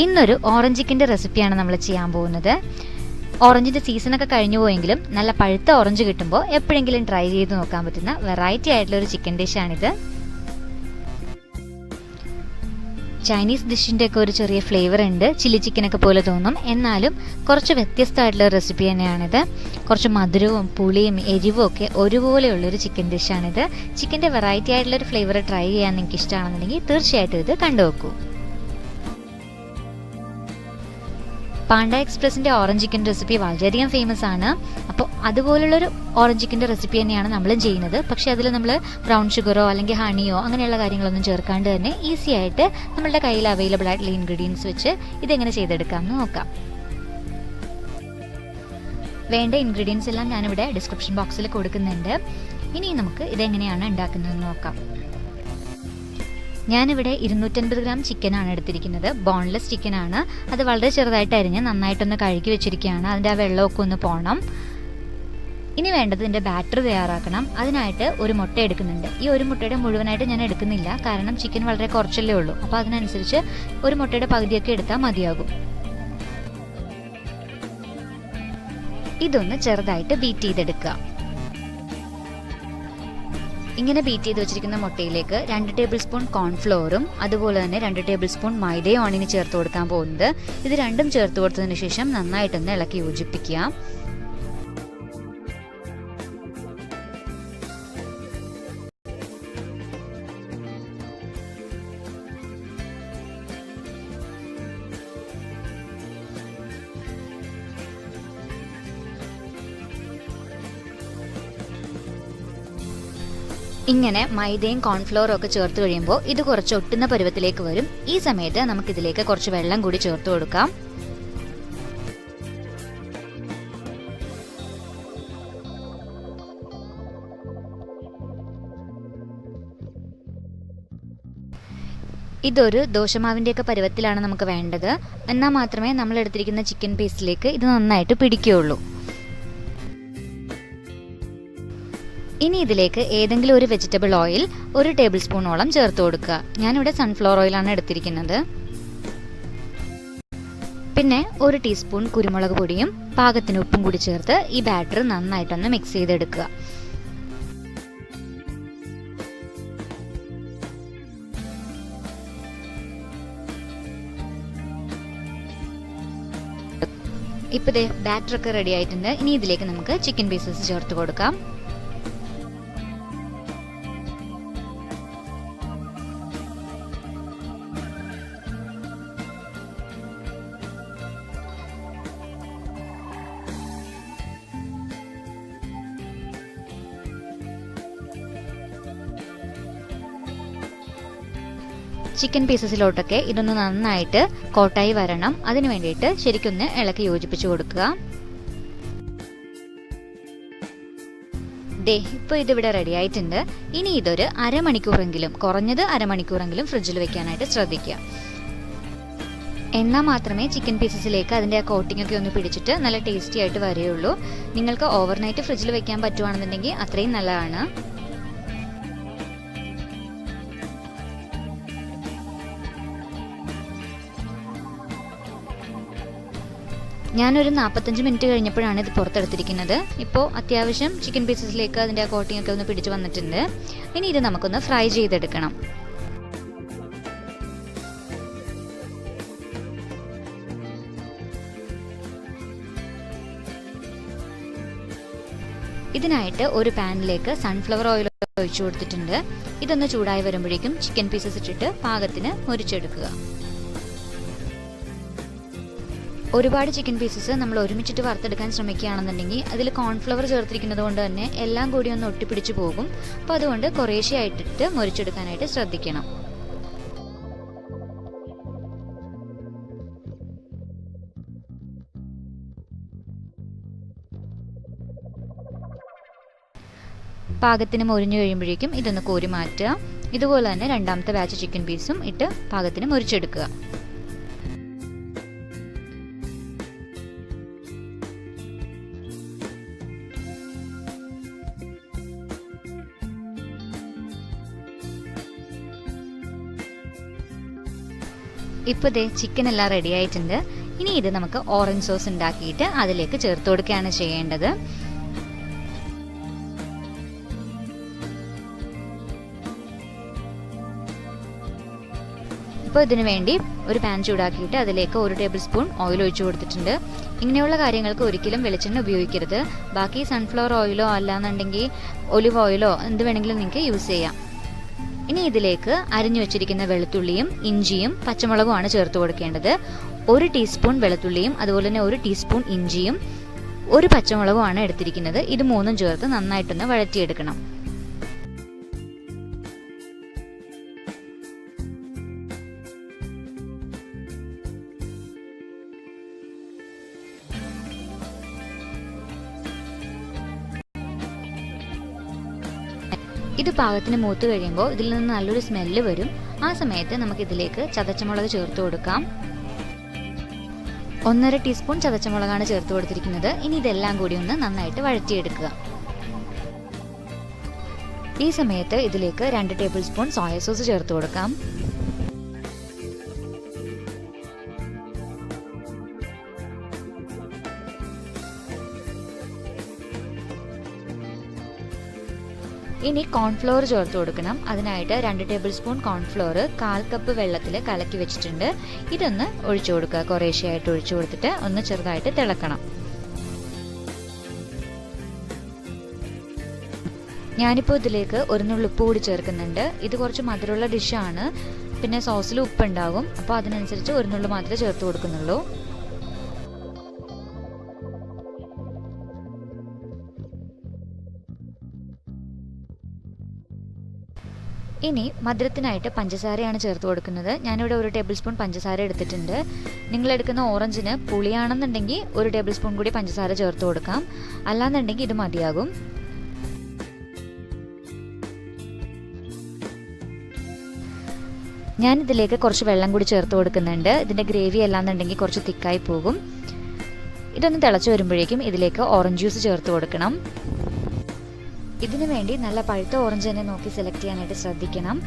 ഇന്നൊരു ഓറഞ്ച് ചിക്കൻ്റെ റെസിപ്പിയാണ് നമ്മൾ ചെയ്യാൻ പോകുന്നത്. ഓറഞ്ചിൻ്റെ സീസണൊക്കെ കഴിഞ്ഞു പോയെങ്കിലും നല്ല പഴുത്ത ഓറഞ്ച് കിട്ടുമ്പോൾ എപ്പോഴെങ്കിലും ട്രൈ ചെയ്ത് നോക്കാൻ പറ്റുന്ന വെറൈറ്റി ആയിട്ടുള്ള ഒരു ചിക്കൻ ഡിഷാണിത്. ചൈനീസ് ഡിഷിൻ്റെ ഒക്കെ ഒരു ചെറിയ ഫ്ലേവർ ഉണ്ട്, ചില്ലി ചിക്കനൊക്കെ പോലെ തോന്നും. എന്നാലും കുറച്ച് വ്യത്യസ്തമായിട്ടുള്ള റെസിപ്പി തന്നെയാണിത്. കുറച്ച് മധുരവും പുളിയും എരിവും ഒക്കെ ഒരുപോലെയുള്ളൊരു ചിക്കൻ ഡിഷാണിത്. ചിക്കൻ്റെ വെറൈറ്റി ആയിട്ടുള്ളൊരു ഫ്ലേവർ ട്രൈ ചെയ്യാൻ നിങ്ങൾക്ക് ഇഷ്ടമാണെന്നുണ്ടെങ്കിൽ തീർച്ചയായിട്ടും ഇത് കണ്ടുവെക്കൂ. പാണ്ട എക്സ്പ്രസിൻ്റെ ഓറഞ്ച് ചിക്കൻ റെസിപ്പി വളരെയധികം ഫേമസ് ആണ്. അപ്പോൾ അതുപോലുള്ളൊരു ഓറഞ്ച് ചിക്കൻ്റെ റെസിപ്പി തന്നെയാണ് നമ്മളും ചെയ്യുന്നത്. പക്ഷേ അതിൽ നമ്മൾ ബ്രൗൺ ഷുഗറോ അല്ലെങ്കിൽ ഹണിയോ അങ്ങനെയുള്ള കാര്യങ്ങളൊന്നും ചേർക്കാണ്ട് തന്നെ ഈസി ആയിട്ട് നമ്മളുടെ കയ്യിൽ അവൈലബിൾ ആയിട്ടുള്ള ഇൻഗ്രീഡിയൻസ് വെച്ച് ഇതെങ്ങനെ ചെയ്തെടുക്കാമെന്ന് നോക്കാം. വേണ്ട ഇൻഗ്രീഡിയൻസ് എല്ലാം ഞാനിവിടെ ഡിസ്ക്രിപ്ഷൻ ബോക്സിൽ കൊടുക്കുന്നുണ്ട്. ഇനി നമുക്ക് ഇതെങ്ങനെയാണ് ഉണ്ടാക്കുന്നതെന്ന് നോക്കാം. ഞാനിവിടെ 250 ഗ്രാം ചിക്കനാണ് എടുത്തിരിക്കുന്നത്. ബോൺലെസ് ചിക്കനാണ്. അത് വളരെ ചെറുതായിട്ട് അരിഞ്ഞ് നന്നായിട്ടൊന്ന് കഴുകി വെച്ചിരിക്കുകയാണ്. അതിൻ്റെ ആ വെള്ളമൊക്കെ ഒന്ന് പോകണം. ഇനി വേണ്ടത് ഇതിൻ്റെ ബാറ്റർ തയ്യാറാക്കണം. അതിനായിട്ട് ഒരു മുട്ട എടുക്കുന്നുണ്ട്. ഈ ഒരു മുട്ടയുടെ മുഴുവനായിട്ട് ഞാൻ എടുക്കുന്നില്ല, കാരണം ചിക്കൻ വളരെ കുറച്ചല്ലേ ഉള്ളൂ. അപ്പോൾ അതിനനുസരിച്ച് ഒരു മുട്ടയുടെ പകുതിയൊക്കെ എടുത്താൽ മതിയാകും. ഇതൊന്ന് ചെറുതായിട്ട് ബീറ്റ് ചെയ്തെടുക്കുക. ഇങ്ങനെ ബീറ്റ് ചെയ്ത് വെച്ചിരിക്കുന്ന മുട്ടയിലേക്ക് 2 ടേബിൾ സ്പൂൺ കോൺഫ്ലോറും അതുപോലെ തന്നെ 2 ടേബിൾ സ്പൂൺ മൈദയും ആണ് ഇനി ചേർത്ത് കൊടുക്കാൻ പോകുന്നത്. ഇത് രണ്ടും ചേർത്ത് കൊടുത്തതിന് ശേഷം നന്നായിട്ടൊന്ന് ഇളക്കി യോജിപ്പിക്കുക. ഇങ്ങനെ മൈദയും കോൺഫ്ലവറും ഒക്കെ ചേർത്ത് കഴിയുമ്പോൾ ഇത് കുറച്ച് ഒട്ടുന്ന പരുവത്തിലേക്ക് വരും. ഈ സമയത്ത് നമുക്കിതിലേക്ക് കുറച്ച് വെള്ളം കൂടി ചേർത്ത് കൊടുക്കാം. ഇതൊരു ദോശമാവിൻ്റെയൊക്കെ പരുവത്തിലാണ് നമുക്ക് വേണ്ടത്. എന്നാൽ മാത്രമേ നമ്മൾ എടുത്തിരിക്കുന്ന ചിക്കൻ പീസിലേക്ക് ഇത് നന്നായിട്ട് പിടിക്കുകയുള്ളൂ. ഇനി ഇതിലേക്ക് ഏതെങ്കിലും ഒരു വെജിറ്റബിൾ ഓയിൽ 1 ടേബിൾ സ്പൂണോളം ചേർത്ത് കൊടുക്കുക. ഞാനിവിടെ സൺഫ്ലവർ ഓയിലാണ് എടുത്തിരിക്കുന്നത്. പിന്നെ 1 ടീസ്പൂൺ കുരുമുളക് പൊടിയും പാകത്തിന് ഉപ്പും കൂടി ചേർത്ത് ഈ ബാറ്റർ നന്നായിട്ടൊന്ന് മിക്സ് ചെയ്തെടുക്കുക. ഇപ്പോൾ ദേ ബാറ്ററൊക്കെ റെഡി ആയിട്ടുണ്ട്. ഇനി ഇതിലേക്ക് നമുക്ക് ചിക്കൻ പീസസ് ചേർത്ത് കൊടുക്കാം. ചിക്കൻ പീസസിലോട്ടൊക്കെ ഇതൊന്ന് നന്നായിട്ട് കോട്ടായി വരണം. അതിന് വേണ്ടിയിട്ട് ശരിക്കൊന്ന് ഇളക്കി യോജിപ്പിച്ച് കൊടുക്കുക. ഇപ്പോൾ ഇതിവിടെ റെഡി ആയിട്ടുണ്ട്. ഇനി ഇതൊരു അരമണിക്കൂറെങ്കിലും, കുറഞ്ഞത് അരമണിക്കൂറെങ്കിലും ഫ്രിഡ്ജിൽ വെക്കാനായിട്ട് ശ്രദ്ധിക്കുക. എന്നാൽ മാത്രമേ ചിക്കൻ പീസസിലേക്ക് അതിൻ്റെ ആ കോട്ടിംഗ് ഒക്കെ ഒന്ന് പിടിച്ചിട്ട് നല്ല ടേസ്റ്റി ആയിട്ട് വരികയുള്ളൂ. നിങ്ങൾക്ക് ഓവർനൈറ്റ് ഫ്രിഡ്ജിൽ വെക്കാൻ പറ്റുവാണെന്നുണ്ടെങ്കിൽ അത്രയും നല്ലതാണ്. ഞാനൊരു 45 മിനിറ്റ് കഴിഞ്ഞപ്പോഴാണ് ഇത് പുറത്തെടുത്തിരിക്കുന്നത്. ഇപ്പോൾ അത്യാവശ്യം ചിക്കൻ പീസസിലേക്ക് അതിൻ്റെ ആ കോട്ടിംഗ് ഒക്കെ ഒന്ന് പിടിച്ച് വന്നിട്ടുണ്ട്. ഇനി ഇത് നമുക്കൊന്ന് ഫ്രൈ ചെയ്തെടുക്കണം. ഇതിനായിട്ട് ഒരു പാനിലേക്ക് സൺഫ്ലവർ ഓയിൽ ഒഴിച്ചു കൊടുത്തിട്ടുണ്ട്. ഇതൊന്ന് ചൂടായി വരുമ്പോഴേക്കും ചിക്കൻ പീസസ് ഇട്ടിട്ട് പാകത്തിന് മുരിച്ചെടുക്കുക. ഒരുപാട് ചിക്കൻ പീസസ് നമ്മൾ ഒരുമിച്ചിട്ട് വറുത്തെടുക്കാൻ ശ്രമിക്കുകയാണെന്നുണ്ടെങ്കിൽ അതിൽ കോൺഫ്ലവർ ചേർത്തിരിക്കുന്നത് കൊണ്ട് തന്നെ എല്ലാം കൂടി ഒന്ന് ഒട്ടിപ്പിടിച്ച് പോകും. അപ്പോൾ അതുകൊണ്ട് കുറേശ്ശെ ആയിട്ടിട്ട് മുരിച്ചെടുക്കാനായിട്ട് ശ്രദ്ധിക്കണം. പാകത്തിന് മുരിഞ്ഞു കഴിയുമ്പോഴേക്കും ഇതൊന്ന് കോരി മാറ്റുക. ഇതുപോലെ തന്നെ രണ്ടാമത്തെ ബാച്ച് ചിക്കൻ പീസും ഇട്ട് പാകത്തിന് മുരിച്ചെടുക്കുക. ഇപ്പോൾ ദേ ചിക്കൻ എല്ലാം റെഡി ആയിട്ടുണ്ട്. ഇനി ഇത് നമുക്ക് ഓറഞ്ച് സോസ് ഉണ്ടാക്കിയിട്ട് അതിലേക്ക് ചേർത്ത് കൊടുക്കുകയാണ് ചെയ്യേണ്ടത്. ഇപ്പോൾ ഇതിനു വേണ്ടി ഒരു പാൻ ചൂടാക്കിയിട്ട് അതിലേക്ക് 1 ടേബിൾ സ്പൂൺ ഓയിൽ ഒഴിച്ചു കൊടുത്തിട്ടുണ്ട്. ഇങ്ങനെയുള്ള കാര്യങ്ങൾക്ക് ഒരിക്കലും വെളിച്ചെണ്ണ ഉപയോഗിക്കരുത്. ബാക്കി സൺഫ്ലവർ ഓയിലോ അല്ലാന്നുണ്ടെങ്കിൽ ഒലിവ് ഓയിലോ എന്ത് വേണമെങ്കിലും നിങ്ങൾക്ക് യൂസ് ചെയ്യാം. ഇനി ഇതിലേക്ക് അരിഞ്ഞു വെച്ചിരിക്കുന്ന വെളുത്തുള്ളിയും ഇഞ്ചിയും പച്ചമുളകുമാണ് ചേർത്ത് കൊടുക്കേണ്ടത്. 1 ടീസ്പൂൺ വെളുത്തുള്ളിയും അതുപോലെ തന്നെ 1 ടീസ്പൂൺ ഇഞ്ചിയും 1 പച്ചമുളകുമാണ് എടുത്തിരിക്കുന്നത്. ഇത് മൂന്നും ചേർത്ത് നന്നായിട്ടൊന്ന് വഴറ്റിയെടുക്കണം. ഇത് പാകത്തിന് മൂത്ത് കഴിയുമ്പോൾ ഇതിൽ നിന്ന് നല്ലൊരു സ്മെല്ല് വരും. ആ സമയത്ത് നമുക്ക് ഇതിലേക്ക് ചതച്ചമുളക് ചേർത്ത് കൊടുക്കാം. 1.5 ടീസ്പൂൺ ചതച്ചമുളകാണ് ചേർത്ത് കൊടുത്തിരിക്കുന്നത്. ഇനി ഇതെല്ലാം കൂടി ഒന്ന് നന്നായിട്ട് വഴറ്റിയെടുക്കുക. ഈ സമയത്ത് ഇതിലേക്ക് 2 ടേബിൾ സ്പൂൺ സോയ സോസ് ചേർത്ത് കൊടുക്കാം. ഇനി കോൺഫ്ലോർ ചേർത്ത് കൊടുക്കണം. അതിനായിട്ട് 2 ടേബിൾ സ്പൂൺ കോൺഫ്ലോർ 1/4 കപ്പ് വെള്ളത്തിൽ കലക്കി വെച്ചിട്ടുണ്ട്. ഇതൊന്ന് ഒഴിച്ചു കൊടുക്കുക. കുറേശ്ശെയായിട്ട് ഒഴിച്ചു കൊടുത്തിട്ട് ഒന്ന് ചെറുതായിട്ട് തിളക്കണം. ഞാനിപ്പോൾ ഇതിലേക്ക് 1 നുള്ളി ഉപ്പ് കൂടി ചേർക്കുന്നുണ്ട്. ഇത് കുറച്ച് മധുരമുള്ള ഡിഷാണ്. പിന്നെ സോസിൽ ഉപ്പുണ്ടാകും. അപ്പോൾ അതിനനുസരിച്ച് 1 നുള്ളി മാത്രമേ ചേർത്ത് കൊടുക്കുന്നുള്ളൂ. ഇനി മധുരത്തിനായിട്ട് പഞ്ചസാരയാണ് ചേർത്ത് കൊടുക്കുന്നത്. ഞാനിവിടെ 1 ടേബിൾ സ്പൂൺ പഞ്ചസാര എടുത്തിട്ടുണ്ട്. നിങ്ങളെടുക്കുന്ന ഓറഞ്ചിന് പുളിയാണെന്നുണ്ടെങ്കിൽ 1 ടേബിൾ സ്പൂൺ കൂടി പഞ്ചസാര ചേർത്ത് കൊടുക്കാം. അല്ലാന്നുണ്ടെങ്കിൽ ഇത് മതിയാകും. ഞാനിതിലേക്ക് കുറച്ച് വെള്ളം കൂടി ചേർത്ത് കൊടുക്കുന്നുണ്ട്. ഇതിൻ്റെ ഗ്രേവി അല്ലാന്നുണ്ടെങ്കിൽ കുറച്ച് തിക്കായി പോകും. ഇതൊന്ന് തിളച്ച് വരുമ്പോഴേക്കും ഇതിലേക്ക് ഓറഞ്ച് ജ്യൂസ് ചേർത്ത് കൊടുക്കണം. ഇതിനു വേണ്ടി നല്ല പഴുത്ത ഓറഞ്ച് തന്നെ നോക്കി സെലക്ട് ചെയ്യാനായിട്ട് ശ്രദ്ധിക്കണം.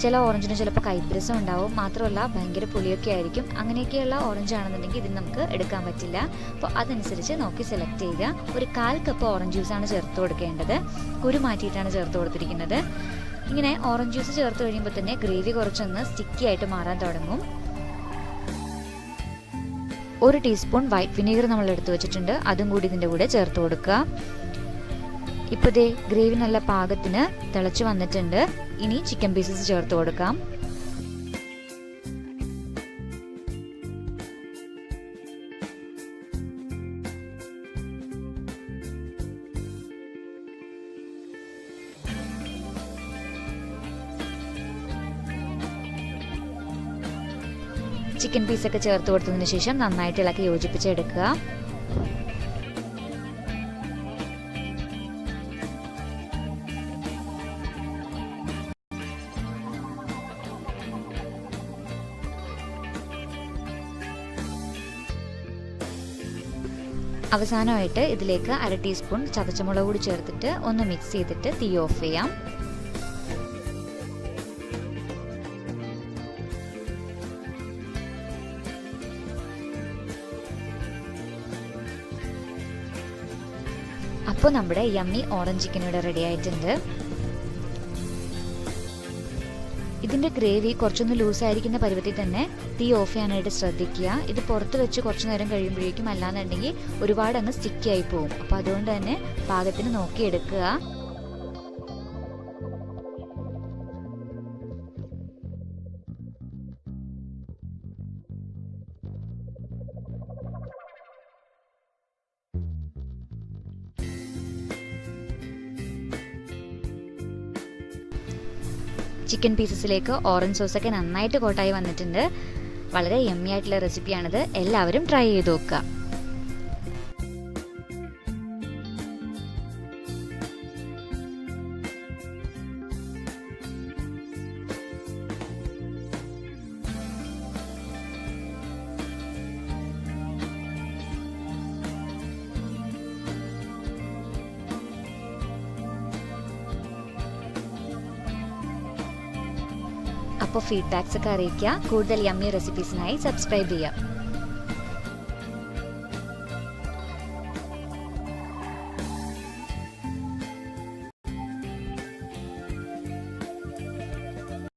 ചില ഓറഞ്ചിന് ചിലപ്പോൾ കൈപ്പരസം ഉണ്ടാവും. മാത്രമല്ല ഭയങ്കര പുളിയൊക്കെ ആയിരിക്കും. അങ്ങനെയൊക്കെയുള്ള ഓറഞ്ച് ആണെന്നുണ്ടെങ്കിൽ ഇതിന് നമുക്ക് എടുക്കാൻ പറ്റില്ല. അപ്പോൾ അതനുസരിച്ച് നോക്കി സെലക്ട് ചെയ്യുക. 1/4 കപ്പ് ഓറഞ്ച് ജ്യൂസാണ് ചേർത്ത് കൊടുക്കേണ്ടത്. കുരു മാറ്റിയിട്ടാണ് ചേർത്ത് കൊടുത്തിരിക്കുന്നത്. ഇങ്ങനെ ഓറഞ്ച് ജ്യൂസ് ചേർത്ത് കഴിയുമ്പോൾ തന്നെ ഗ്രേവി കുറച്ചൊന്ന് സ്റ്റിക്കി ആയിട്ട് മാറാൻ തുടങ്ങും. 1 ടീസ്പൂൺ വൈറ്റ് വിനീഗർ നമ്മൾ എടുത്തു വെച്ചിട്ടുണ്ട്. അതും കൂടി ഇതിൻ്റെ കൂടെ ചേർത്ത് കൊടുക്കുക. ഇപ്പോൾ ദേ ഗ്രേവി നല്ല പാകത്തിന് തിളച്ച് വന്നിട്ടുണ്ട്. ഇനി ചിക്കൻ പീസസ് ചേർത്ത് കൊടുക്കാം. ചിക്കൻ പീസൊക്കെ ചേർത്ത് കൊടുത്തതിന് ശേഷം നന്നായിട്ട് ഇളക്കി യോജിപ്പിച്ചെടുക്കുക. അവസാനമായിട്ട് ഇതിലേക്ക് 1/2 ടീസ്പൂൺ ചതച്ചമുളക് കൂടി ചേർത്തിട്ട് ഒന്ന് മിക്സ് ചെയ്തിട്ട് തീ ഓഫ് ചെയ്യാം. അപ്പോൾ നമ്മുടെ യമ്മി ഓറഞ്ച് ചിക്കൻ ഇവിടെ റെഡി ആയിട്ടുണ്ട്. ഇതിൻ്റെ ഗ്രേവി കുറച്ചൊന്ന് ലൂസായിരിക്കുന്ന പരുവത്തിൽ തന്നെ തീ ഓഫ് ചെയ്യാനായിട്ട് ശ്രദ്ധിക്കുക. ഇത് പുറത്ത് വെച്ച് കുറച്ച് നേരം കഴിയുമ്പോഴേക്കും അല്ലാന്നുണ്ടെങ്കിൽ ഒരുപാട് അങ്ങ് സ്റ്റിക്കി ആയി പോകും. അപ്പോൾ അതുകൊണ്ട് തന്നെ പാകത്തിന് നോക്കിയെടുക്കുക. ചിക്കൻ പീസസിലേക്ക് ഓറഞ്ച് സോസൊക്കെ നന്നായിട്ട് കോട്ടായി വന്നിട്ടുണ്ട്. വളരെ യമ്മി ആയിട്ടുള്ള റെസിപ്പിയാണിത്. എല്ലാവരും ട്രൈ ചെയ്ത് നോക്കുക. അപ്പോൾ ഫീഡ്ബാക്സ് ഒക്കെ അറിയിക്കുക. കൂടുതൽ യമ്മി റെസിപ്പീസിനായി സബ്സ്ക്രൈബ് ചെയ്യുക.